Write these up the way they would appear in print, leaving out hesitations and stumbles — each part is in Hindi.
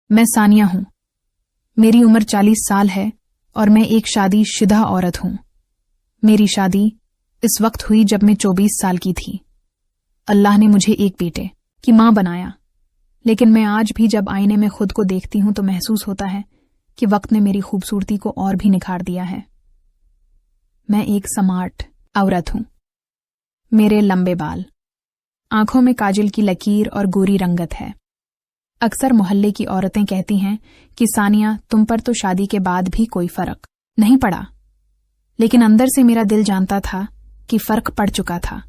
मैं सानिया हूं। मेरी उम्र 40 साल है और मैं एक शादीशुदा औरत हूं। मेरी शादी इस वक्त हुई जब मैं 24 साल की थी। अल्लाह ने मुझे एक बेटे की मां बनाया, लेकिन मैं आज भी जब आईने में खुद को देखती हूं तो महसूस होता है कि वक्त ने मेरी खूबसूरती को और भी निखार दिया है। मैं एक स्मार्ट औरत हूं। मेरे लंबे बाल, आंखों में काजल की लकीर और गोरी रंगत है। अक्सर मोहल्ले की औरतें कहती हैं कि सानिया, तुम पर तो शादी के बाद भी कोई फर्क नहीं पड़ा, लेकिन अंदर से मेरा दिल जानता था कि फर्क पड़ चुका था।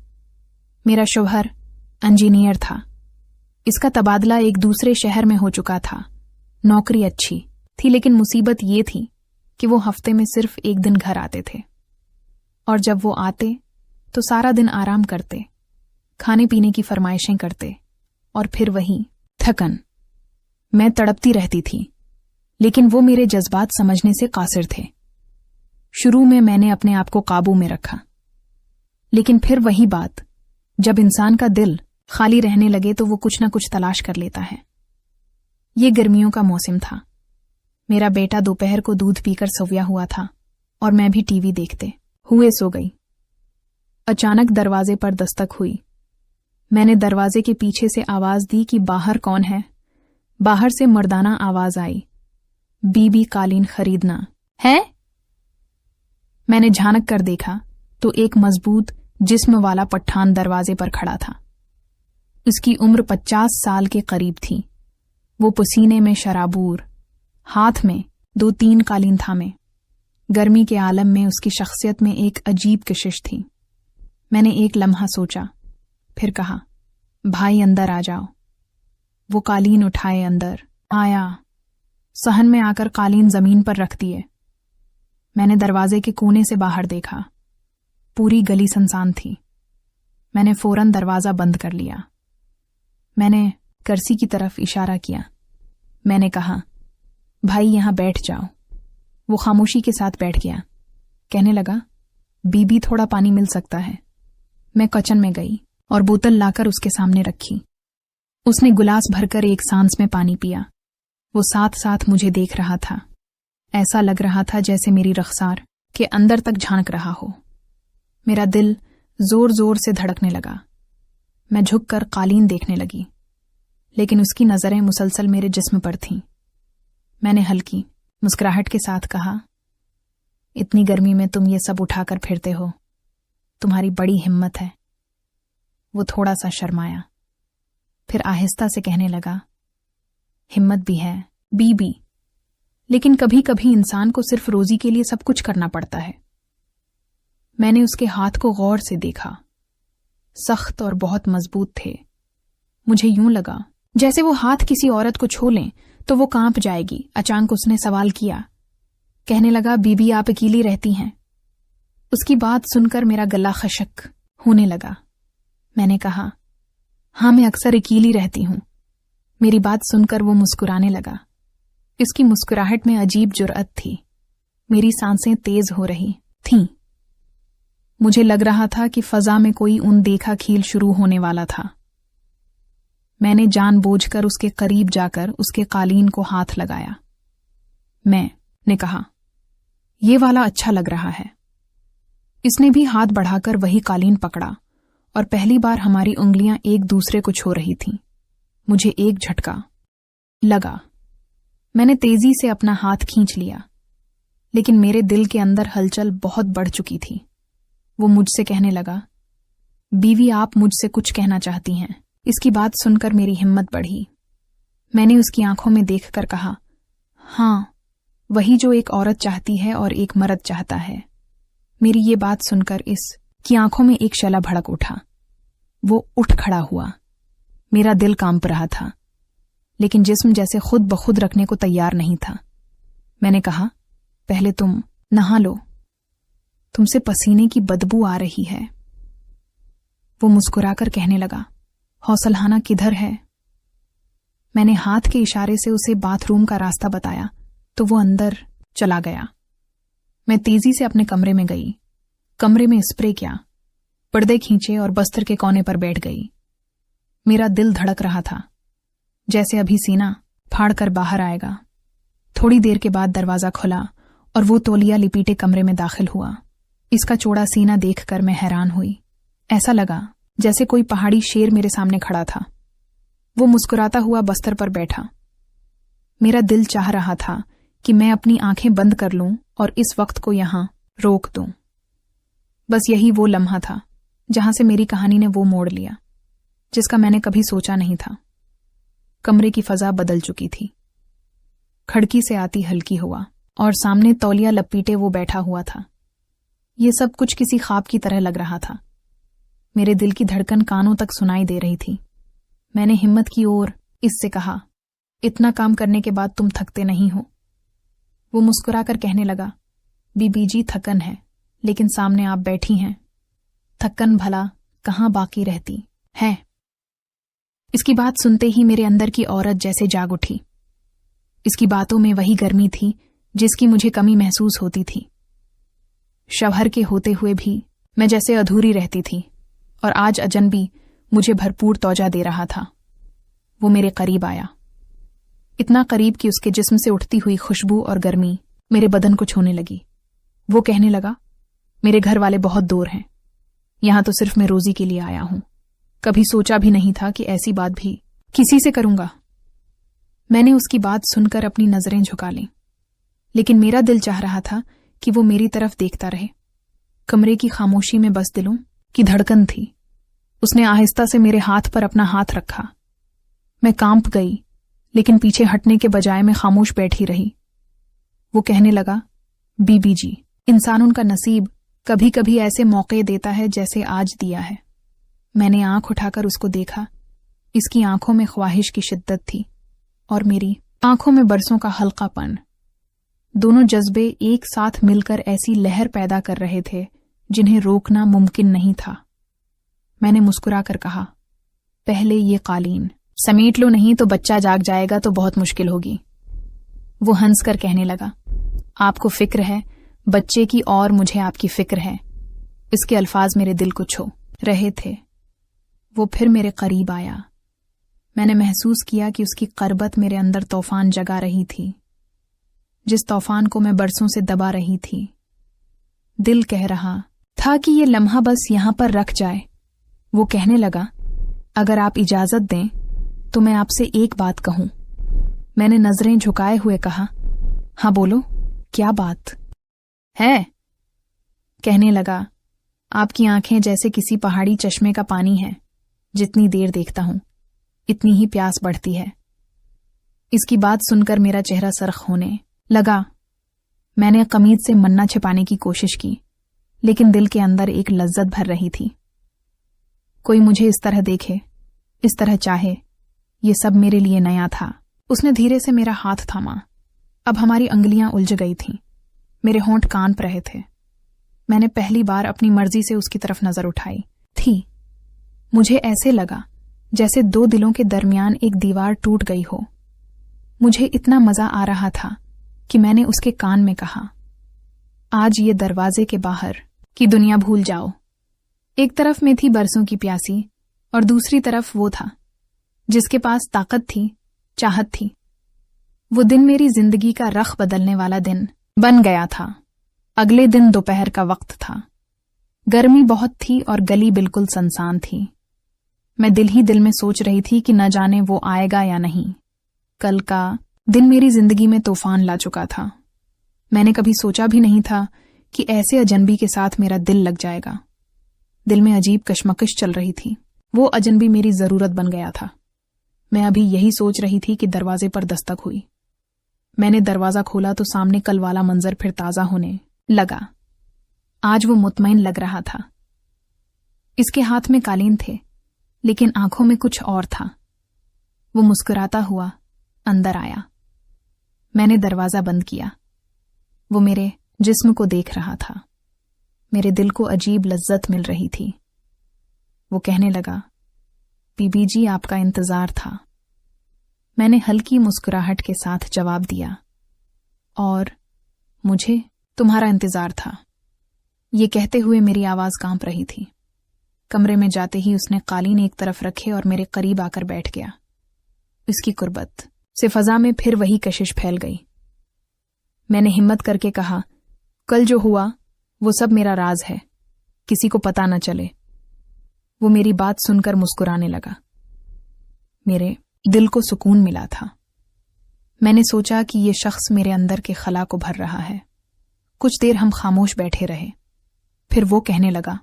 मेरा शौहर इंजीनियर था। इसका तबादला एक दूसरे शहर में हो चुका था। नौकरी अच्छी थी, लेकिन मुसीबत ये थी कि वो हफ्ते में सिर्फ एक दिन घर आते थे, और जब वो आते तो सारा दिन आराम करते, खाने पीने की फरमाइशें करते और फिर वही थकन। मैं तड़पती रहती थी, लेकिन वो मेरे जज्बात समझने से कासिर थे। शुरू में मैंने अपने आप को काबू में रखा, लेकिन फिर वही बात, जब इंसान का दिल खाली रहने लगे तो वो कुछ ना कुछ तलाश कर लेता है। ये गर्मियों का मौसम था। मेरा बेटा दोपहर को दूध पीकर सोया हुआ था और मैं भी टीवी देखते हुए सो गई। अचानक दरवाजे पर दस्तक हुई। मैंने दरवाजे के पीछे से आवाज दी कि बाहर कौन है। बाहर से मर्दाना आवाज आई, बीबी कालीन खरीदना है। मैंने झांक कर देखा तो एक मजबूत जिस्म वाला पठान दरवाजे पर खड़ा था। उसकी उम्र 50 साल के करीब थी। वो पसीने में शराबूर, हाथ में 2-3 कालीन थामे। गर्मी के आलम में उसकी शख्सियत में एक अजीब कशिश थी। मैंने एक लम्हा सोचा, फिर कहा, भाई अंदर आ जाओ। वो कालीन उठाए अंदर आया। सहन में आकर कालीन जमीन पर रख दिए। मैंने दरवाजे के कोने से बाहर देखा। पूरी गली सुनसान थी। मैंने फौरन दरवाजा बंद कर लिया। मैंने कुर्सी की तरफ इशारा किया। मैंने कहा, भाई यहां बैठ जाओ। वो खामोशी के साथ बैठ गया। कहने लगा, बीबी थोड़ा पानी मिल सकता है। मैं किचन में गई और बोतल लाकर उसके सामने रखी। उसने गिलास भरकर एक सांस में पानी पिया। वो साथ साथ मुझे देख रहा था। ऐसा लग रहा था जैसे मेरी रख्सार के अंदर तक झांक रहा हो। मेरा दिल जोर जोर से धड़कने लगा। मैं झुककर कालीन देखने लगी, लेकिन उसकी नजरें मुसलसल मेरे जिस्म पर थीं। मैंने हल्की मुस्कुराहट के साथ कहा, इतनी गर्मी में तुम ये सब उठाकर फिरते हो, तुम्हारी बड़ी हिम्मत है। वो थोड़ा सा शर्माया, फिर आहिस्ता से कहने लगा, हिम्मत भी है बीबी, लेकिन कभी कभी इंसान को सिर्फ रोजी के लिए सब कुछ करना पड़ता है। मैंने उसके हाथ को गौर से देखा। सख्त और बहुत मजबूत थे। मुझे यूं लगा जैसे वो हाथ किसी औरत को छू लें तो वो कांप जाएगी। अचानक उसने सवाल किया। कहने लगा, बीबी आप अकेली रहती हैं? उसकी बात सुनकर मेरा गला खशक होने लगा। मैंने कहा, हाँ मैं अक्सर अकेली रहती हूं। मेरी बात सुनकर वो मुस्कुराने लगा। इसकी मुस्कुराहट में अजीब जुर्अत थी। मेरी सांसें तेज हो रही थीं। मुझे लग रहा था कि फजा में कोई अनदेखा खेल शुरू होने वाला था। मैंने जानबूझकर उसके करीब जाकर उसके कालीन को हाथ लगाया। मैंने कहा, ये वाला अच्छा लग रहा है। इसने भी हाथ बढ़ाकर वही कालीन पकड़ा और पहली बार हमारी उंगलियां एक दूसरे को छू रही थीं। मुझे एक झटका लगा। मैंने तेजी से अपना हाथ खींच लिया, लेकिन मेरे दिल के अंदर हलचल बहुत बढ़ चुकी थी। वो मुझसे कहने लगा, बीवी आप मुझसे कुछ कहना चाहती हैं? इसकी बात सुनकर मेरी हिम्मत बढ़ी। मैंने उसकी आंखों में देखकर कहा, हाँ, वही जो एक औरत चाहती है और एक मर्द चाहता है। मेरी ये बात सुनकर इसकी आंखों में एक शला भड़क उठा। वो उठ खड़ा हुआ। मेरा दिल कांप रहा था, लेकिन जिस्म जैसे खुद ब खुद रखने को तैयार नहीं था। मैंने कहा, पहले तुम नहा लो, तुमसे पसीने की बदबू आ रही है। वो मुस्कुराकर कहने लगा, हौसलखाना किधर है? मैंने हाथ के इशारे से उसे बाथरूम का रास्ता बताया तो वो अंदर चला गया। मैं तेजी से अपने कमरे में गई। कमरे में स्प्रे किया, पर्दे खींचे और बस्तर के कोने पर बैठ गई। मेरा दिल धड़क रहा था, जैसे अभी सीना फाड़ कर बाहर आएगा। थोड़ी देर के बाद दरवाजा खुला और वो तौलिया लिपीटे कमरे में दाखिल हुआ। इसका चौड़ा सीना देखकर मैं हैरान हुई। ऐसा लगा जैसे कोई पहाड़ी शेर मेरे सामने खड़ा था। वो मुस्कुराता हुआ बस्तर पर बैठा। मेरा दिल चाह रहा था कि मैं अपनी आंखें बंद कर लूं और इस वक्त को यहां रोक दूं। बस यही वो लम्हा था जहां से मेरी कहानी ने वो मोड़ लिया जिसका मैंने कभी सोचा नहीं था। कमरे की फजा बदल चुकी थी। खिड़की से आती हल्की हवा और सामने तौलिया लपेटे वो बैठा हुआ था। ये सब कुछ किसी ख्वाब की तरह लग रहा था। मेरे दिल की धड़कन कानों तक सुनाई दे रही थी। मैंने हिम्मत की और इससे कहा, इतना काम करने के बाद तुम थकते नहीं हो? वो मुस्कुराकर कहने लगा, बीबी जी थकन है, लेकिन सामने आप बैठी हैं। थकन भला कहाँ बाकी रहती है। इसकी बात सुनते ही मेरे अंदर की औरत जैसे जाग उठी। इसकी बातों में वही गर्मी थी जिसकी मुझे कमी महसूस होती थी। शवहर के होते हुए भी मैं जैसे अधूरी रहती थी और आज अजनबी मुझे भरपूर तौजा दे रहा था। वो मेरे करीब आया, इतना करीब कि उसके जिस्म से उठती हुई खुशबू और गर्मी मेरे बदन को छूने लगी। वो कहने लगा, मेरे घर वाले बहुत दूर हैं, यहां तो सिर्फ मैं रोजी के लिए आया हूं। कभी सोचा भी नहीं था कि ऐसी बात भी किसी से करूंगा। मैंने उसकी बात सुनकर अपनी नजरें झुका लीं, लेकिन मेरा दिल चाह रहा था कि वो मेरी तरफ देखता रहे। कमरे की खामोशी में बस दिलों की धड़कन थी। उसने आहिस्ता से मेरे हाथ पर अपना हाथ रखा। मैं कांप गई, लेकिन पीछे हटने के बजाय मैं खामोश बैठी रही। वो कहने लगा, बीबी जी, इंसानों का नसीब कभी कभी ऐसे मौके देता है जैसे आज दिया है। मैंने आंख उठाकर उसको देखा। इसकी आंखों में ख्वाहिश की शिद्दत थी और मेरी आंखों में बरसों का हल्कापन। दोनों जज्बे एक साथ मिलकर ऐसी लहर पैदा कर रहे थे जिन्हें रोकना मुमकिन नहीं था। मैंने मुस्कुराकर कहा, पहले ये कालीन समेट लो, नहीं तो बच्चा जाग जाएगा तो बहुत मुश्किल होगी। वो हंसकर कहने लगा, आपको फिक्र है बच्चे की और मुझे आपकी फिक्र है। इसके अल्फाज मेरे दिल को छू रहे थे। वो फिर मेरे करीब आया। मैंने महसूस किया कि उसकी करबत मेरे अंदर तूफान जगा रही थी, जिस तूफान को मैं बरसों से दबा रही थी। दिल कह रहा था कि ये लम्हा बस यहां पर रख जाए। वो कहने लगा, अगर आप इजाजत दें तो मैं आपसे एक बात कहूं। मैंने नजरें झुकाए हुए कहा, हाँ बोलो, क्या बात है? कहने लगा, आपकी आंखें जैसे किसी पहाड़ी चश्मे का पानी है। जितनी देर देखता हूं इतनी ही प्यास बढ़ती है। इसकी बात सुनकर मेरा चेहरा सरख होने लगा। मैंने कमीज से मन्ना छिपाने की कोशिश की, लेकिन दिल के अंदर एक लज्जत भर रही थी। कोई मुझे इस तरह देखे, इस तरह चाहे, ये सब मेरे लिए नया था। उसने धीरे से मेरा हाथ थामा। अब हमारी अंगुलियां उलझ गई थीं। मेरे होंठ कांप रहे थे। मैंने पहली बार अपनी मर्जी से उसकी तरफ नजर उठाई थी। मुझे ऐसे लगा जैसे दो दिलों के दरमियान एक दीवार टूट गई हो। मुझे इतना मजा आ रहा था कि मैंने उसके कान में कहा, आज ये दरवाजे के बाहर की दुनिया भूल जाओ। एक तरफ में थी बरसों की प्यासी और दूसरी तरफ वो था जिसके पास ताकत थी, चाहत थी। वो दिन मेरी जिंदगी का रख बदलने वाला दिन बन गया था। अगले दिन दोपहर का वक्त था। गर्मी बहुत थी और गली बिल्कुल सुनसान थी। मैं दिल ही दिल में सोच रही थी कि न जाने वो आएगा या नहीं। कल का दिन मेरी जिंदगी में तूफान ला चुका था। मैंने कभी सोचा भी नहीं था कि ऐसे अजनबी के साथ मेरा दिल लग जाएगा। दिल में अजीब कशमकश चल रही थी। वो अजनबी मेरी जरूरत बन गया था। मैं अभी यही सोच रही थी कि दरवाजे पर दस्तक हुई। मैंने दरवाजा खोला तो सामने कल वाला मंजर फिर ताजा होने लगा। आज वो मुतमईन लग रहा था। इसके हाथ में कालीन थे, लेकिन आंखों में कुछ और था। वो मुस्कुराता हुआ अंदर आया। मैंने दरवाजा बंद किया। वो मेरे जिस्म को देख रहा था। मेरे दिल को अजीब लज्जत मिल रही थी। वो कहने लगा, बीबी जी, आपका इंतजार था। मैंने हल्की मुस्कुराहट के साथ जवाब दिया, और मुझे तुम्हारा इंतजार था। ये कहते हुए मेरी आवाज कांप रही थी। कमरे में जाते ही उसने कालीन एक तरफ रखे और मेरे करीब आकर बैठ गया। उसकी कुर्बत से फजा में फिर वही कशिश फैल गई। मैंने हिम्मत करके कहा, कल जो हुआ वो सब मेरा राज है, किसी को पता न चले। वो मेरी बात सुनकर मुस्कुराने लगा। मेरे दिल को सुकून मिला था। मैंने सोचा कि ये शख्स मेरे अंदर के खला को भर रहा है। कुछ देर हम खामोश बैठे रहे। फिर वो कहने लगा,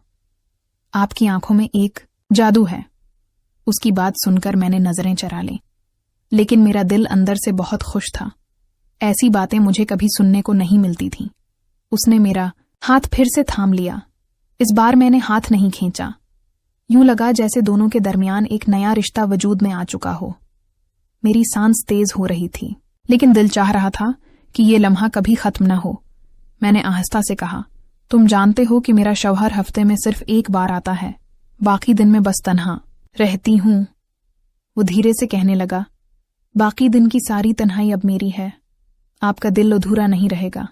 आपकी आंखों में एक जादू है। उसकी बात सुनकर मैंने नजरें चरा लीं, लेकिन मेरा दिल अंदर से बहुत खुश था। ऐसी बातें मुझे कभी सुनने को नहीं मिलती थीं। उसने मेरा हाथ फिर से थाम लिया। इस बार मैंने हाथ नहीं खींचा। यूं लगा जैसे दोनों के दरमियान एक नया रिश्ता वजूद में आ चुका हो। मेरी सांस तेज हो रही थी, लेकिन दिल चाह रहा था कि ये लम्हा कभी खत्म न हो। मैंने आहिस्ता से कहा, तुम जानते हो कि मेरा शौहर हफ्ते में सिर्फ एक बार आता है, बाकी दिन में बस तन्हा रहती हूं। वो धीरे से कहने लगा, बाकी दिन की सारी तन्हाई अब मेरी है। आपका दिल अधूरा नहीं रहेगा।